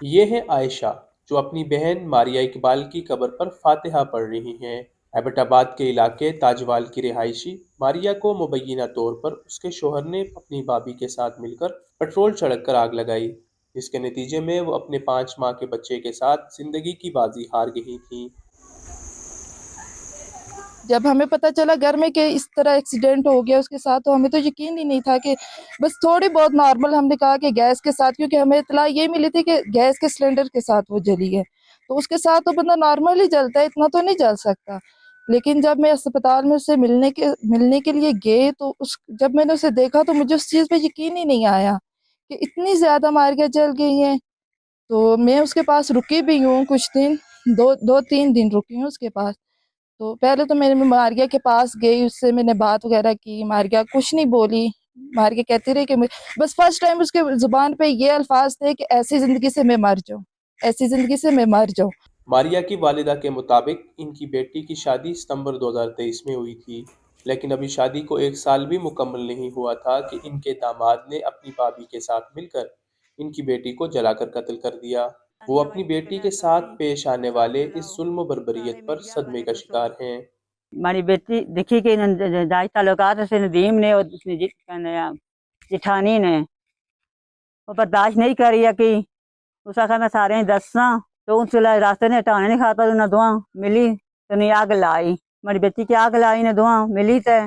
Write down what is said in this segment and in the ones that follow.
یہ ہے عائشہ جو اپنی بہن ماریہ اقبال کی قبر پر فاتحہ پڑھ رہی ہیں۔ ایبٹ آباد کے علاقے تاجوال کی رہائشی ماریہ کو مبینہ طور پر اس کے شوہر نے اپنی بھابھی کے ساتھ مل کر پٹرول چھڑک کر آگ لگائی، جس کے نتیجے میں وہ اپنے 5 ماہ کے بچے کے ساتھ زندگی کی بازی ہار گئی تھیں۔ جب ہمیں پتہ چلا گھر میں کہ اس طرح ایکسیڈنٹ ہو گیا اس کے ساتھ، تو ہمیں تو یقین ہی نہیں تھا کہ بس تھوڑی بہت نارمل، ہم نے کہا کہ گیس کے ساتھ، کیونکہ ہمیں اطلاع یہ ملی تھی کہ گیس کے سلنڈر کے ساتھ وہ جلی ہے، تو اس کے ساتھ تو بندہ نارمل ہی جلتا ہے، اتنا تو نہیں جل سکتا۔ لیکن جب میں اسپتال میں اس سے ملنے کے لیے گئے، تو جب میں نے اسے دیکھا تو مجھے اس چیز پہ یقین ہی نہیں آیا کہ اتنی زیادہ ماریاں جل گئی ہیں۔ تو میں اس کے پاس رکی بھی ہوں کچھ دن، دو تین دن رکی ہوں اس کے پاس۔ تو پہلے تو میں ماریہ کے پاس گئی، اس سے میں نے بات وغیرہ کی، ماریہ کچھ نہیں بولی، ماریہ کہتی رہی کہ بس فرسٹ ٹائم اس کے زبان پہ یہ الفاظ تھے کہ ایسی زندگی سے میں مر جاؤں، ایسی زندگی سے میں مر جاؤں۔ ماریہ کی والدہ کے مطابق ان کی بیٹی کی شادی ستمبر 2023 میں ہوئی تھی، لیکن ابھی شادی کو 1 سال بھی مکمل نہیں ہوا تھا کہ ان کے داماد نے اپنی بھابھی کے ساتھ مل کر ان کی بیٹی کو جلا کر قتل کر دیا۔ وہ اپنی بیٹی کے ساتھ پیش آنے والے اس ظلم و بربریت پر صدمے کا شکار ہیں۔ ہماری بیٹی دیکھی کہ داج تعلقات سے ندیم نے اور جٹھانی نے وہ برداشت نہیں کری کہ اس آخر میں سارے دساں تو ان سے راستے نے ہٹانے نہیں کھاتا، انہیں دعا ملی تو نہیں آگ لائی، ہماری بیٹی کی آگ لائی نے دعا ملی تے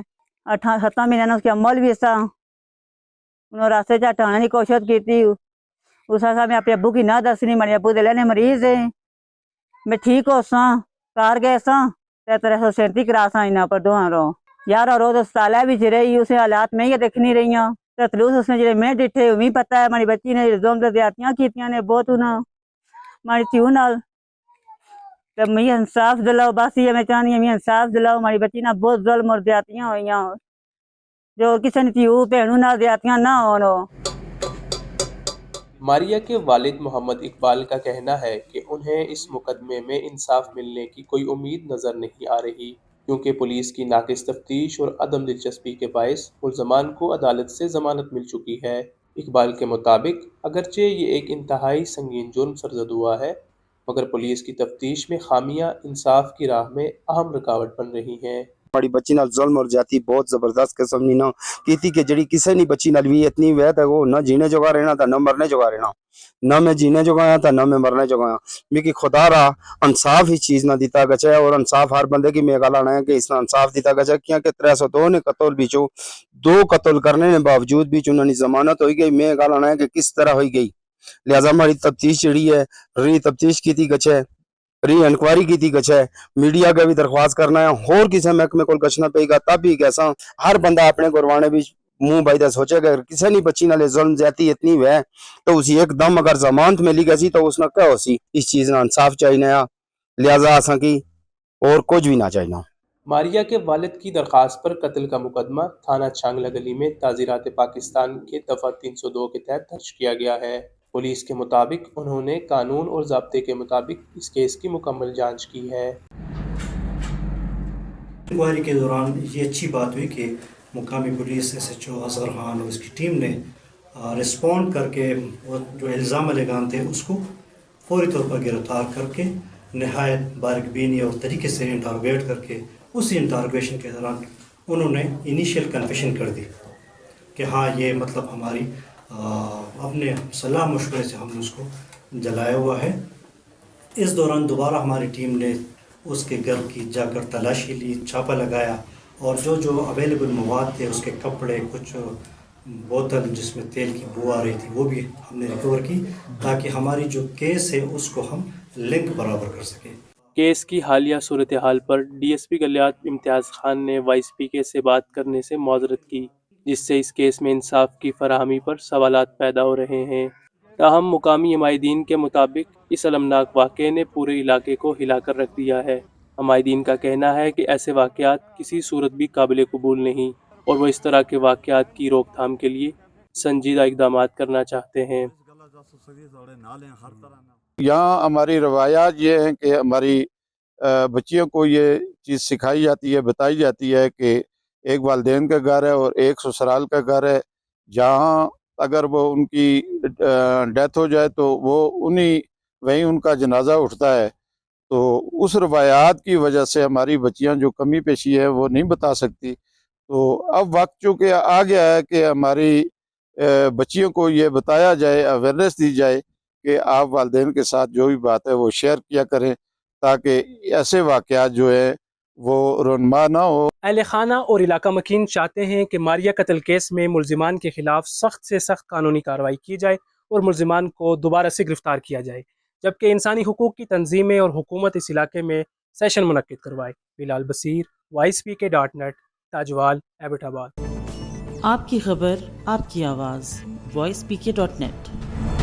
7 مہینے اس کے عمل بھی ایسا انہوں راستے سے ہٹانے کی کوشش کی تھی۔ اس آخر میں اپنے ابو کی نہ دسنی، میرے ابو دلے نے مریض ہے، میں ٹھیک ہو ساں کار گئے ساں 337 کراساں انہاں پر دوہاں رو 11 روز اسپتالہ بھی رہی، اسے حالات میں یہ دیکھنی رہی ہوں تلوس اس نے جڑے میں ڈٹھے ہمیں پتہ ہے، ہماری بچی نے ظلم تے زیادتیاں کیتیاں نے بہت، انہاں ہماری تیوں نال تے میں انصاف دلاؤ، بس یہ میں چاہنی ہوں انصاف دلاؤ، ہماری بچی نہ بہت ظلم اور زیادتیاں ہوئیاں جو کسی نے تیوں بہنوں نال زیادتیاں نہ ہونو۔ ماریہ کے والد محمد اقبال کا کہنا ہے کہ انہیں اس مقدمے میں انصاف ملنے کی کوئی امید نظر نہیں آ رہی، کیونکہ پولیس کی ناقص تفتیش اور عدم دلچسپی کے باعث ملزمان کو عدالت سے ضمانت مل چکی ہے۔ اقبال کے مطابق اگرچہ یہ ایک انتہائی سنگین جرم سرزد ہوا ہے، مگر پولیس کی تفتیش میں خامیاں انصاف کی راہ میں اہم رکاوٹ بن رہی ہیں۔ ہماری بچی نال ظلم اور جاتی بہت زبردست قسم نہیں نہ کیتی کہ جڑی کسے نہیں بچی نال بھی اتنی وید ہے، وہ نہ جینے جوگا رہنا تھا نہ مرنے جوگا رہنا، نہ میں جینے جوگایا تھا نہ میں مرنے جوگایا، میری خدا را انصاف ہی چیز نہ دیتا گچا ہے، اور انصاف ہر بندے کی میں گل آنا ہے کہ اس نے انصاف دیتا گچا کیا کہ 302 نے قتل بیچو 2 قتل کرنے نے باوجود بھی انہوں نے ضمانت ہوئی گئی، میں گل آنا ہے کہ کس طرح ہوئی گئی، لہذا ہماری تفتیش جڑی ہے ری تفتیش کی تھی گچا ہے، ری انکوائری کی تھی گچا ہے، میڈیا کا بھی درخواست کرنا ہے، اور کسی محکمے کو گچنا پے گا، تب بھی کیسا ہر بندہ اپنے گروانے بھی منہ بائی دا سوچے گا کسی نہیں بچی نالے ظلم زیادتی اتنی ہے تو اسی ایک دم اگر ضمانت ملی گئی تو اس نے کیا ہو سی، اس چیز نے انصاف چاہیے، لہذا اساں کی اور کچھ بھی نہ چاہیے۔ ماریہ کے والد کی درخواست پر قتل کا مقدمہ تھانہ چھانگلہ گلی میں تعزیرات پاکستان کے دفعہ 302 کے تحت درج کیا گیا ہے۔ پولیس کے مطابق انہوں نے قانون اور ضابطے کے مطابق اس کیس کی مکمل جانچ کی ہے۔ انکوائری کے دوران یہ اچھی بات ہوئی کہ مقامی پولیس SHO اصغر خان اور اس کی ٹیم نے رسپونڈ کر کے جو الزام لگان تھے اس کو فوری طور پر گرفتار کر کے نہایت باریک بینی اور طریقے سے انٹاروگیٹ کر کے اسی انٹاروگیشن کے دوران انہوں نے انیشیل کنفیشن کر دی کہ ہاں یہ مطلب ہماری اپنے صلاح مشورے سے ہم نے اس کو جلایا ہوا ہے۔ اس دوران دوبارہ ہماری ٹیم نے اس کے گھر کی جا کر تلاشی لی، چھاپہ لگایا اور جو اویلیبل مواد تھے، اس کے کپڑے، کچھ بوتل جس میں تیل کی بو آ رہی تھی وہ بھی ہم نے ریکور کی تاکہ ہماری جو کیس ہے اس کو ہم لنک برابر کر سکیں۔ کیس کی حالیہ صورتحال پر DSP گلیات امتیاز خان نے وائس PK سے بات کرنے سے معذرت کی، جس سے اس کیس میں انصاف کی فراہمی پر سوالات پیدا ہو رہے ہیں۔ تاہم مقامی عمائدین کے مطابق اس المناک واقعے نے پورے علاقے کو ہلا کر رکھ دیا ہے۔ عمائدین کا کہنا ہے کہ ایسے واقعات کسی صورت بھی قابل قبول نہیں اور وہ اس طرح کے واقعات کی روک تھام کے لیے سنجیدہ اقدامات کرنا چاہتے ہیں۔ یہاں ہماری روایات یہ ہیں کہ ہماری بچیوں کو یہ چیز سکھائی جاتی ہے، بتائی جاتی ہے کہ ایک والدین کا گھر ہے اور ایک سسرال کا گھر ہے، جہاں اگر وہ ان کی ڈیتھ ہو جائے تو وہ وہیں ان کا جنازہ اٹھتا ہے. تو اس روایات کی وجہ سے ہماری بچیاں جو کمی پیشی ہے وہ نہیں بتا سکتی. تو اب وقت چونکہ آ گیا ہے کہ ہماری بچیوں کو یہ بتایا جائے، اویئرنیس دی جائے کہ آپ والدین کے ساتھ جو بھی بات ہے وہ شیئر کیا کریں، تاکہ ایسے واقعات جو ہیں وہ رونما نہ ہو. اہل خانہ اور علاقہ مکین چاہتے ہیں کہ ماریہ قتل کیس میں ملزمان کے خلاف سخت سے سخت قانونی کارروائی کی جائے اور ملزمان کو دوبارہ سے گرفتار کیا جائے، جبکہ انسانی حقوق کی تنظیمیں اور حکومت اس علاقے میں سیشن منعقد کروائے. بلال بصیر، voicepk.net، تاجوال، ایبٹ آباد. آپ کی خبر، آپ کی آواز، voicepk.net.